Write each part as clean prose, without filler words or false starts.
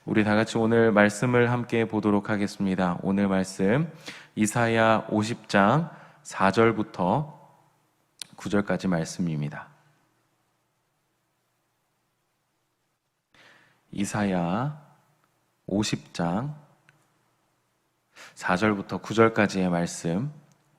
우리 다 같이 오늘 말씀을 함께 보도록 하겠습니다. 오늘 말씀 이사야 50장 4절부터 9절까지 말씀입니다. 이사야 50장 4절부터 9절까지의 말씀,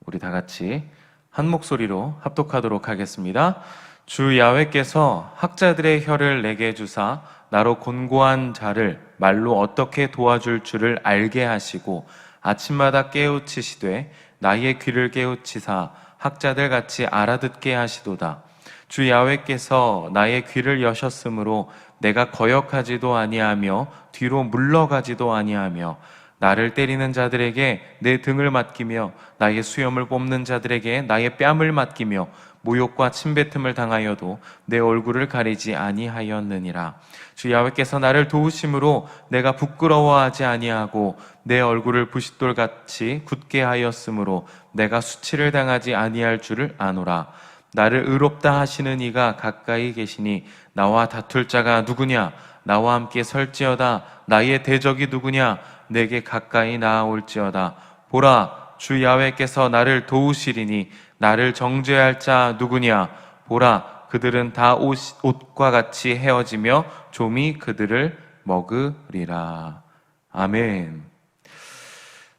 우리 다 같이 한 목소리로 합독하도록 하겠습니다. 주 야훼께서 학자들의 혀를 내게 주사 나로 곤고한 자를 말로 어떻게 도와줄 줄을 알게 하시고 아침마다 깨우치시되 나의 귀를 깨우치사 학자들 같이 알아듣게 하시도다. 주 야훼께서 나의 귀를 여셨으므로 내가 거역하지도 아니하며 뒤로 물러가지도 아니하며 나를 때리는 자들에게 내 등을 맡기며 나의 수염을 뽑는 자들에게 나의 뺨을 맡기며 모욕과 침뱉음을 당하여도 내 얼굴을 가리지 아니하였느니라. 주 야훼께서 나를 도우심으로 내가 부끄러워하지 아니하고 내 얼굴을 부싯돌같이 굳게 하였으므로 내가 수치를 당하지 아니할 줄을 아노라. 나를 의롭다 하시는 이가 가까이 계시니 나와 다툴 자가 누구냐? 나와 함께 설지어다. 나의 대적이 누구냐? 내게 가까이 나아올지어다. 보라, 주 야훼께서 나를 도우시리니 나를 정죄할 자 누구냐? 보라, 그들은 다 옷과 같이 헤어지며 좀이 그들을 먹으리라. 아멘.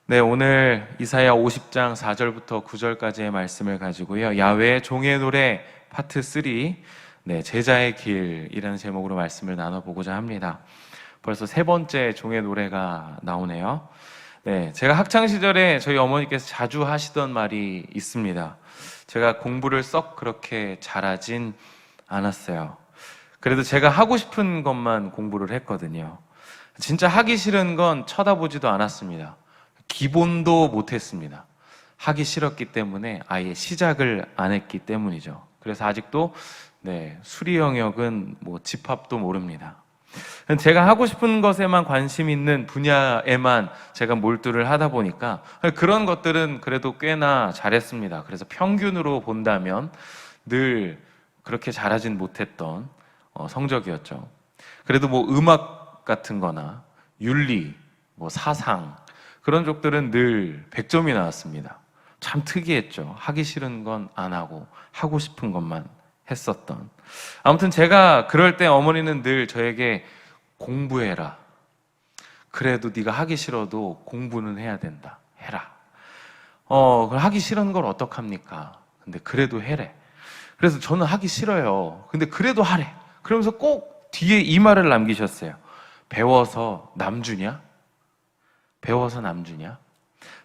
네, 오늘 이사야 50장 4절부터 9절까지의 말씀을 가지고요, 야훼의 종의 노래 파트 3, 제자의 길이라는 제목으로 말씀을 나눠보고자 합니다. 벌써 세 번째 종의 노래가 나오네요. 제가 학창시절에 저희 어머니께서 자주 하시던 말이 있습니다. 제가 공부를 썩 그렇게 잘하진 않았어요. 그래도 제가 하고 싶은 것만 공부를 했거든요. 진짜 하기 싫은 건 쳐다보지도 않았습니다. 기본도 못했습니다. 하기 싫었기 때문에 아예 시작을 안 했기 때문이죠. 그래서 아직도 수리 영역은 집합도 모릅니다. 제가 하고 싶은 것에만 관심 있는 분야에만 제가 몰두를 하다 보니까 그런 것들은 그래도 꽤나 잘했습니다. 그래서 평균으로 본다면 늘 그렇게 잘하진 못했던 성적이었죠. 그래도 음악 같은 거나 윤리, 사상, 그런 쪽들은 늘 100점이 나왔습니다. 참 특이했죠. 하기 싫은 건 안 하고 하고 싶은 것만 했었던. 아무튼 제가 그럴 때 어머니는 늘 저에게 공부해라. 그래도 네가 하기 싫어도 공부는 해야 된다. 해라. 하기 싫은 걸 어떡합니까? 근데 그래도 해래. 그래서 저는 하기 싫어요. 근데 그래도 하래. 그러면서 꼭 뒤에 이 말을 남기셨어요. 배워서 남 주냐? 배워서 남 주냐?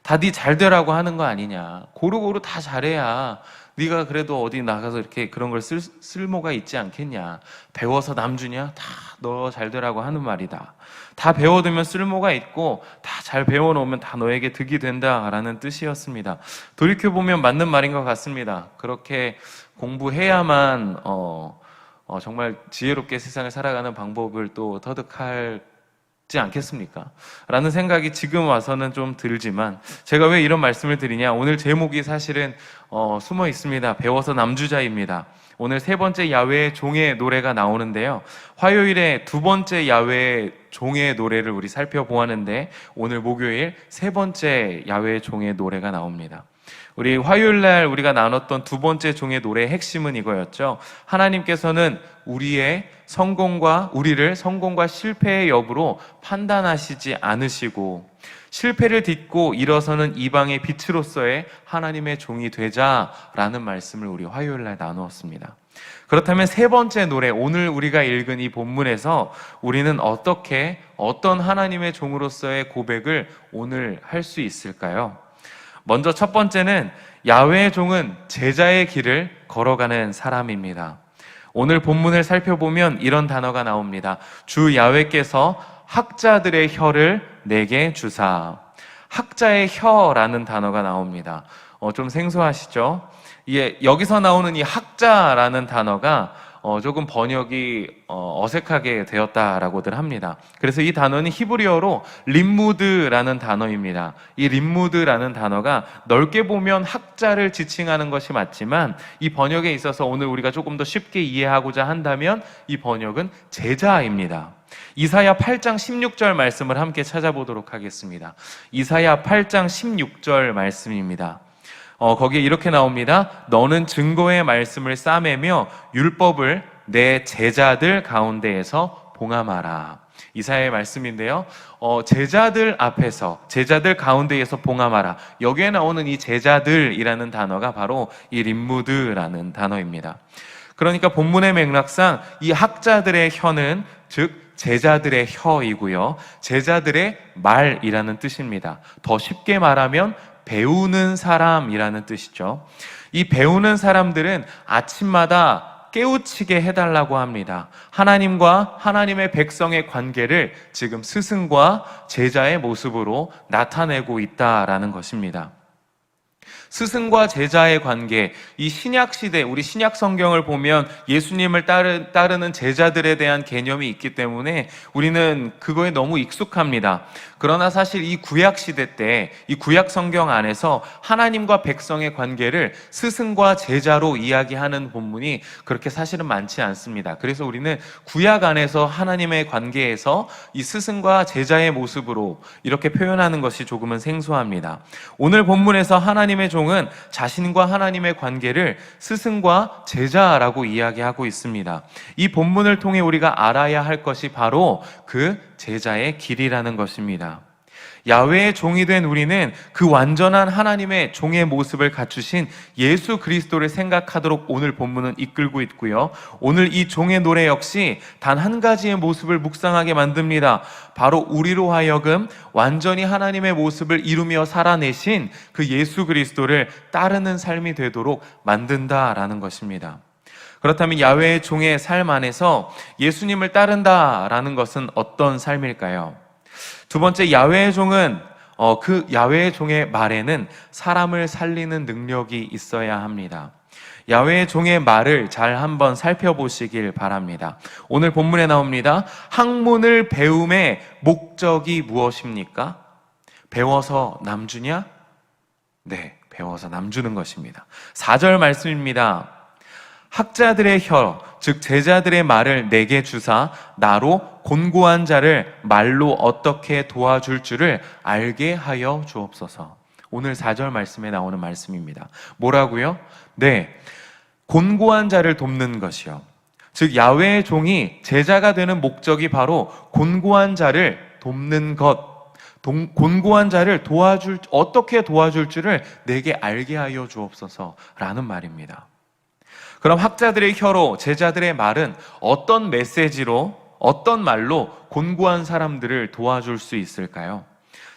다 네 잘 되라고 하는 거 아니냐? 고루고루 다 잘해야 네가 그래도 어디 나가서 이렇게 그런 걸 쓸모가 있지 않겠냐? 배워서 남 주냐? 다 너 잘 되라고 하는 말이다. 다 배워두면 쓸모가 있고 다 잘 배워놓으면 다 너에게 득이 된다라는 뜻이었습니다. 돌이켜보면 맞는 말인 것 같습니다. 그렇게 공부해야만 정말 지혜롭게 세상을 살아가는 방법을 또 터득할 않겠습니까? 라는 생각이 지금 와서는 좀 들지만, 제가 왜 이런 말씀을 드리냐, 오늘 제목이 사실은 숨어 있습니다. 배워서 남주자입니다. 오늘 세 번째 야훼의 종의 노래가 나오는데요, 화요일에 두 번째 야훼의 종의 노래를 우리 살펴보았는데 오늘 목요일 세 번째 야훼의 종의 노래가 나옵니다. 우리 화요일날 우리가 나눴던 두 번째 종의 노래의 핵심은 이거였죠. 하나님께서는 우리를 성공과 실패의 여부로 판단하시지 않으시고 실패를 딛고 일어서는 이방의 빛으로서의 하나님의 종이 되자라는 말씀을 우리 화요일날 나누었습니다. 그렇다면 세 번째 노래, 오늘 우리가 읽은 이 본문에서 우리는 어떤 하나님의 종으로서의 고백을 오늘 할 수 있을까요? 먼저 첫 번째는 야훼의 종은 제자의 길을 걸어가는 사람입니다. 오늘 본문을 살펴보면 이런 단어가 나옵니다. 주 야훼께서 학자들의 혀를 내게 주사. 학자의 혀라는 단어가 나옵니다. 좀 생소하시죠? 여기서 나오는 이 학자라는 단어가 조금 번역이 어색하게 되었다라고들 합니다. 그래서 이 단어는 히브리어로 림무드라는 단어입니다. 이 림무드라는 단어가 넓게 보면 학자를 지칭하는 것이 맞지만 이 번역에 있어서 오늘 우리가 조금 더 쉽게 이해하고자 한다면 이 번역은 제자입니다. 이사야 8장 16절 말씀을 함께 찾아보도록 하겠습니다. 이사야 8장 16절 말씀입니다. 거기에 이렇게 나옵니다. 너는 증거의 말씀을 싸매며 율법을 내 제자들 가운데에서 봉함하라. 이사야의 말씀인데요. 제자들 앞에서, 제자들 가운데에서 봉함하라. 여기에 나오는 이 제자들이라는 단어가 바로 이 림무드라는 단어입니다. 그러니까 본문의 맥락상 이 학자들의 혀는 즉 제자들의 혀이고요. 제자들의 말이라는 뜻입니다. 더 쉽게 말하면 배우는 사람이라는 뜻이죠. 이 배우는 사람들은 아침마다 깨우치게 해달라고 합니다. 하나님과 하나님의 백성의 관계를 지금 스승과 제자의 모습으로 나타내고 있다라는 것입니다. 스승과 제자의 관계, 이 신약 시대, 우리 신약 성경을 보면 예수님을 따르는 제자들에 대한 개념이 있기 때문에 우리는 그거에 너무 익숙합니다. 그러나 사실 이 구약 시대 때, 이 구약 성경 안에서 하나님과 백성의 관계를 스승과 제자로 이야기하는 본문이 그렇게 사실은 많지 않습니다. 그래서 우리는 구약 안에서 하나님의 관계에서 이 스승과 제자의 모습으로 이렇게 표현하는 것이 조금은 생소합니다. 오늘 본문에서 하나님의 종은 자신과 하나님의 관계를 스승과 제자라고 이야기하고 있습니다. 이 본문을 통해 우리가 알아야 할 것이 바로 그 제자의 길이라는 것입니다. 야훼의 종이 된 우리는 그 완전한 하나님의 종의 모습을 갖추신 예수 그리스도를 생각하도록 오늘 본문은 이끌고 있고요. 오늘 이 종의 노래 역시 단 한 가지의 모습을 묵상하게 만듭니다. 바로 우리로 하여금 완전히 하나님의 모습을 이루며 살아내신 그 예수 그리스도를 따르는 삶이 되도록 만든다라는 것입니다. 그렇다면 야훼의 종의 삶 안에서 예수님을 따른다라는 것은 어떤 삶일까요? 두 번째, 야훼의 종은 그 야훼의 종의 말에는 사람을 살리는 능력이 있어야 합니다. 야훼의 종의 말을 잘 한번 살펴보시길 바랍니다. 오늘 본문에 나옵니다. 학문을 배움의 목적이 무엇입니까? 배워서 남주냐? 네, 배워서 남주는 것입니다. 4절 말씀입니다. 학자들의 혀, 즉 제자들의 말을 내게 주사 나로 곤고한 자를 말로 어떻게 도와줄 줄을 알게 하여 주옵소서. 오늘 4절 말씀에 나오는 말씀입니다. 뭐라고요? 네, 곤고한 자를 돕는 것이요. 즉 야훼의 종이 제자가 되는 목적이 바로 곤고한 자를 돕는 것, 곤고한 자를 어떻게 도와줄 줄을 내게 알게 하여 주옵소서라는 말입니다. 그럼 학자들의 혀로 제자들의 말은 어떤 메시지로, 어떤 말로 곤고한 사람들을 도와줄 수 있을까요?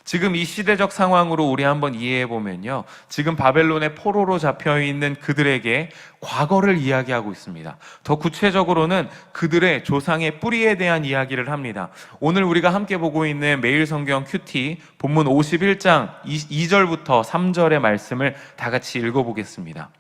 지금 이 시대적 상황으로 우리 한번 이해해 보면요, 지금 바벨론의 포로로 잡혀 있는 그들에게 과거를 이야기하고 있습니다. 더 구체적으로는 그들의 조상의 뿌리에 대한 이야기를 합니다. 오늘 우리가 함께 보고 있는 매일 성경 큐티 본문 51장 2절부터 3절의 말씀을 다 같이 읽어보겠습니다.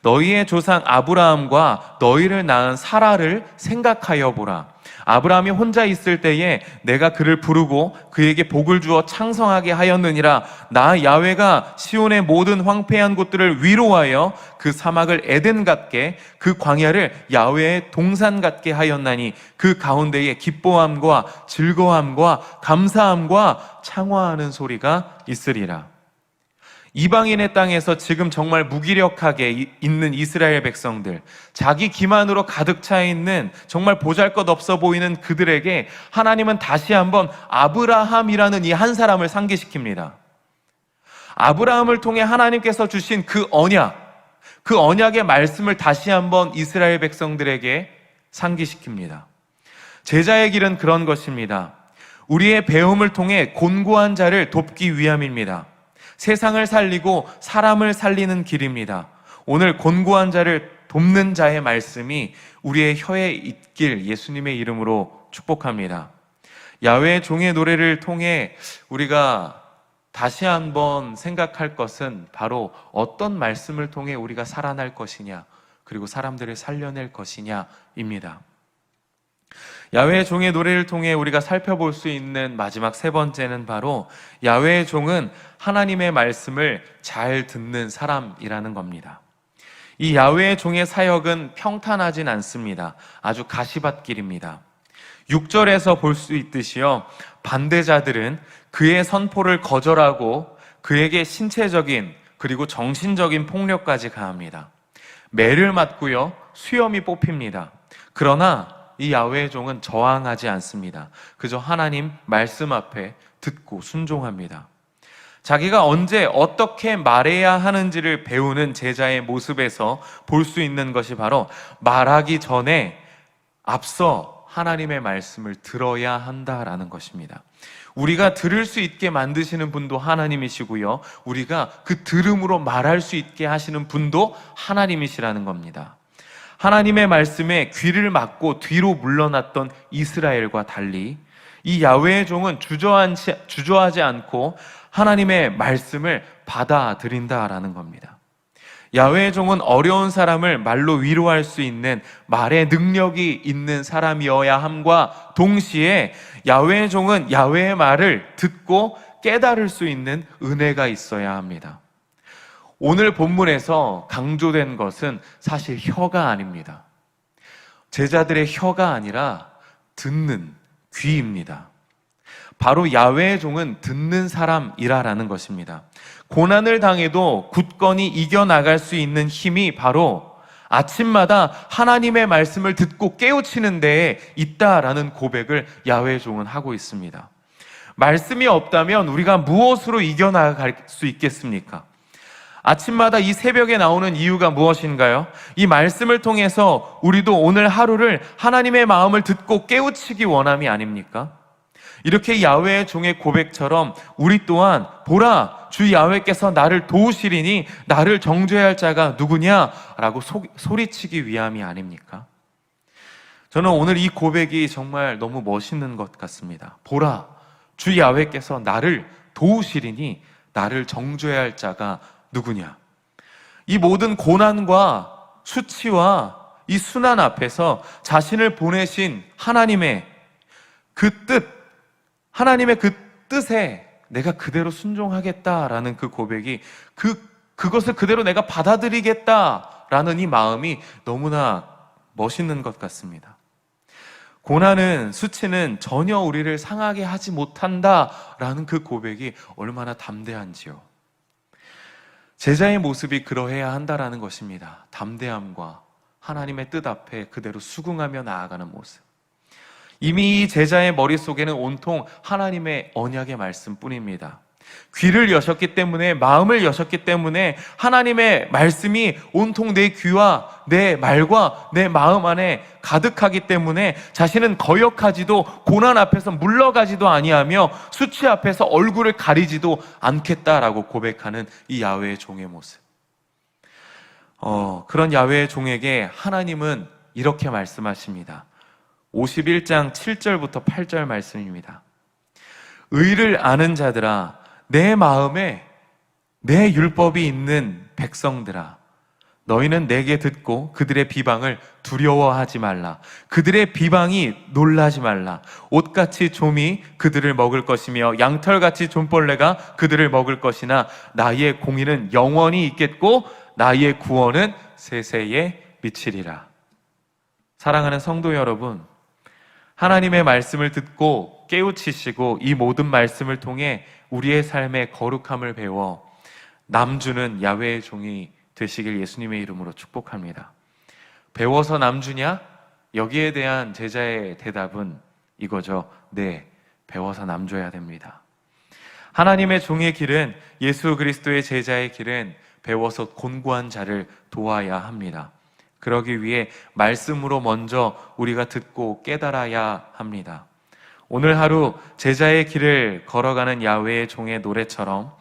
너희의 조상 아브라함과 너희를 낳은 사라를 생각하여 보라. 아브라함이 혼자 있을 때에 내가 그를 부르고 그에게 복을 주어 창성하게 하였느니라. 나 야훼가 시온의 모든 황폐한 곳들을 위로하여 그 사막을 에덴 같게 그 광야를 야훼의 동산 같게 하였나니 그 가운데에 기뻐함과 즐거움과 감사함과 창화하는 소리가 있으리라. 이방인의 땅에서 지금 정말 무기력하게 있는 이스라엘 백성들, 자기 기만으로 가득 차 있는 정말 보잘것없어 보이는 그들에게 하나님은 다시 한번 아브라함이라는 이 한 사람을 상기시킵니다. 아브라함을 통해 하나님께서 주신 그 언약의 말씀을 다시 한번 이스라엘 백성들에게 상기시킵니다. 제자의 길은 그런 것입니다. 우리의 배움을 통해 곤고한 자를 돕기 위함입니다. 세상을 살리고 사람을 살리는 길입니다. 오늘 곤고한 자를 돕는 자의 말씀이 우리의 혀에 있길 예수님의 이름으로 축복합니다. 야훼의 종의 노래를 통해 우리가 다시 한번 생각할 것은 바로 어떤 말씀을 통해 우리가 살아날 것이냐, 그리고 사람들을 살려낼 것이냐입니다. 야훼의 종의 노래를 통해 우리가 살펴볼 수 있는 마지막 세 번째는 바로 야훼의 종은 하나님의 말씀을 잘 듣는 사람이라는 겁니다. 이 야훼의 종의 사역은 평탄하진 않습니다. 아주 가시밭길입니다. 6절에서 볼 수 있듯이요, 반대자들은 그의 선포를 거절하고 그에게 신체적인 그리고 정신적인 폭력까지 가합니다. 매를 맞고요, 수염이 뽑힙니다. 그러나 이 야훼의 종은 저항하지 않습니다. 그저 하나님 말씀 앞에 듣고 순종합니다. 자기가 언제 어떻게 말해야 하는지를 배우는 제자의 모습에서 볼 수 있는 것이 바로 말하기 전에 앞서 하나님의 말씀을 들어야 한다라는 것입니다. 우리가 들을 수 있게 만드시는 분도 하나님이시고요, 우리가 그 들음으로 말할 수 있게 하시는 분도 하나님이시라는 겁니다. 하나님의 말씀에 귀를 막고 뒤로 물러났던 이스라엘과 달리 이 야훼의 종은 주저하지 않고 하나님의 말씀을 받아들인다라는 겁니다. 야훼의 종은 어려운 사람을 말로 위로할 수 있는 말의 능력이 있는 사람이어야 함과 동시에 야훼의 종은 야훼의 말을 듣고 깨달을 수 있는 은혜가 있어야 합니다. 오늘 본문에서 강조된 것은 사실 혀가 아닙니다. 제자들의 혀가 아니라 듣는 귀입니다. 바로 야훼의 종은 듣는 사람이라는 것입니다. 고난을 당해도 굳건히 이겨나갈 수 있는 힘이 바로 아침마다 하나님의 말씀을 듣고 깨우치는 데에 있다라는 고백을 야훼의 종은 하고 있습니다. 말씀이 없다면 우리가 무엇으로 이겨나갈 수 있겠습니까? 아침마다 이 새벽에 나오는 이유가 무엇인가요? 이 말씀을 통해서 우리도 오늘 하루를 하나님의 마음을 듣고 깨우치기 원함이 아닙니까? 이렇게 야훼의 종의 고백처럼 우리 또한 보라, 주 야훼께서 나를 도우시리니 나를 정죄할 할 자가 누구냐? 라고 소리치기 위함이 아닙니까? 저는 오늘 이 고백이 정말 너무 멋있는 것 같습니다. 보라, 주 야훼께서 나를 도우시리니 나를 정죄할 할 자가 누구냐? 이 모든 고난과 수치와 이 순환 앞에서 자신을 보내신 하나님의 그 뜻, 하나님의 그 뜻에 내가 그대로 순종하겠다라는 그 고백이 그것을 그대로 내가 받아들이겠다라는 이 마음이 너무나 멋있는 것 같습니다. 고난은, 수치는 전혀 우리를 상하게 하지 못한다라는 그 고백이 얼마나 담대한지요. 제자의 모습이 그러해야 한다라는 것입니다. 담대함과 하나님의 뜻 앞에 그대로 수긍하며 나아가는 모습. 이미 이 제자의 머릿속에는 온통 하나님의 언약의 말씀뿐입니다. 귀를 여셨기 때문에, 마음을 여셨기 때문에 하나님의 말씀이 온통 내 귀와 내 말과 내 마음 안에 가득하기 때문에 자신은 거역하지도, 고난 앞에서 물러가지도 아니하며 수치 앞에서 얼굴을 가리지도 않겠다라고 고백하는 이 야훼의 종의 모습. 그런 야훼의 종에게 하나님은 이렇게 말씀하십니다. 51장 7절부터 8절 말씀입니다. 의를 아는 자들아, 내 마음에 내 율법이 있는 백성들아, 너희는 내게 듣고 그들의 비방을 두려워하지 말라. 그들의 비방이 놀라지 말라. 옷같이 좀이 그들을 먹을 것이며 양털같이 좀벌레가 그들을 먹을 것이나 나의 공의는 영원히 있겠고 나의 구원은 세세에 미치리라. 사랑하는 성도 여러분, 하나님의 말씀을 듣고 깨우치시고 이 모든 말씀을 통해 우리의 삶의 거룩함을 배워 남주는 야훼의 종이 되시길 예수님의 이름으로 축복합니다. 배워서 남주냐? 여기에 대한 제자의 대답은 이거죠. 네, 배워서 남줘야 됩니다. 하나님의 종의 길은, 예수 그리스도의 제자의 길은 배워서 곤고한 자를 도와야 합니다. 그러기 위해 말씀으로 먼저 우리가 듣고 깨달아야 합니다. 오늘 하루 제자의 길을 걸어가는 야훼의 종의 노래처럼,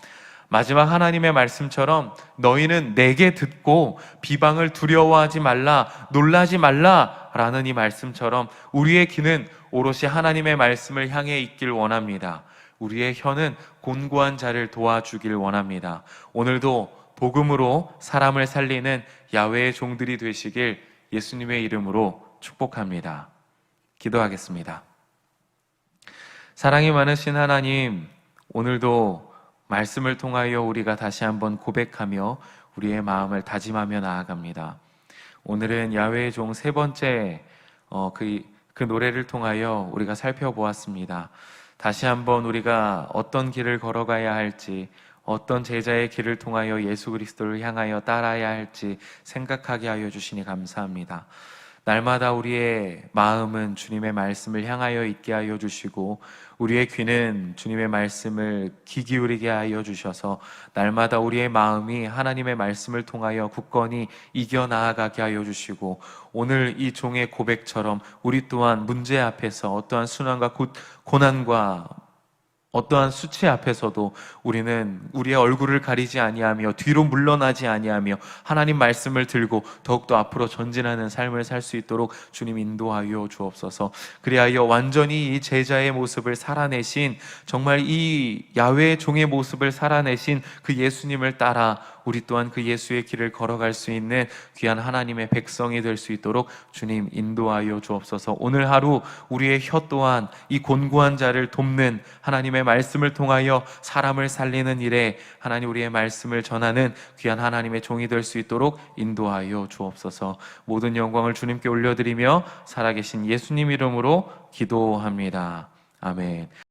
마지막 하나님의 말씀처럼 너희는 내게 듣고 비방을 두려워하지 말라, 놀라지 말라 라는 이 말씀처럼 우리의 귀는 오롯이 하나님의 말씀을 향해 있길 원합니다. 우리의 혀는 곤고한 자를 도와주길 원합니다. 오늘도 복음으로 사람을 살리는 야훼의 종들이 되시길 예수님의 이름으로 축복합니다. 기도하겠습니다. 사랑이 많으신 하나님, 오늘도 말씀을 통하여 우리가 다시 한번 고백하며 우리의 마음을 다짐하며 나아갑니다. 오늘은 야훼의 종 세 번째 그 노래를 통하여 우리가 살펴보았습니다. 다시 한번 우리가 어떤 길을 걸어가야 할지, 어떤 제자의 길을 통하여 예수 그리스도를 향하여 따라야 할지 생각하게 하여 주시니 감사합니다. 날마다 우리의 마음은 주님의 말씀을 향하여 있게 하여 주시고, 우리의 귀는 주님의 말씀을 귀 기울이게 하여 주셔서 날마다 우리의 마음이 하나님의 말씀을 통하여 굳건히 이겨나아가게 하여 주시고, 오늘 이 종의 고백처럼 우리 또한 문제 앞에서 어떠한 순환과 고난과 어떠한 수치 앞에서도 우리는 우리의 얼굴을 가리지 아니하며 뒤로 물러나지 아니하며 하나님 말씀을 들고 더욱더 앞으로 전진하는 삶을 살 수 있도록 주님 인도하여 주옵소서. 그리하여 완전히 이 제자의 모습을 살아내신, 정말 이 야훼의 종의 모습을 살아내신 그 예수님을 따라 우리 또한 그 예수의 길을 걸어갈 수 있는 귀한 하나님의 백성이 될 수 있도록 주님 인도하여 주옵소서. 오늘 하루 우리의 혀 또한 이 곤고한 자를 돕는, 하나님의 말씀을 통하여 사람을 살리는 일에 하나님 우리의 말씀을 전하는 귀한 하나님의 종이 될 수 있도록 인도하여 주옵소서. 모든 영광을 주님께 올려드리며 살아계신 예수님 이름으로 기도합니다. 아멘.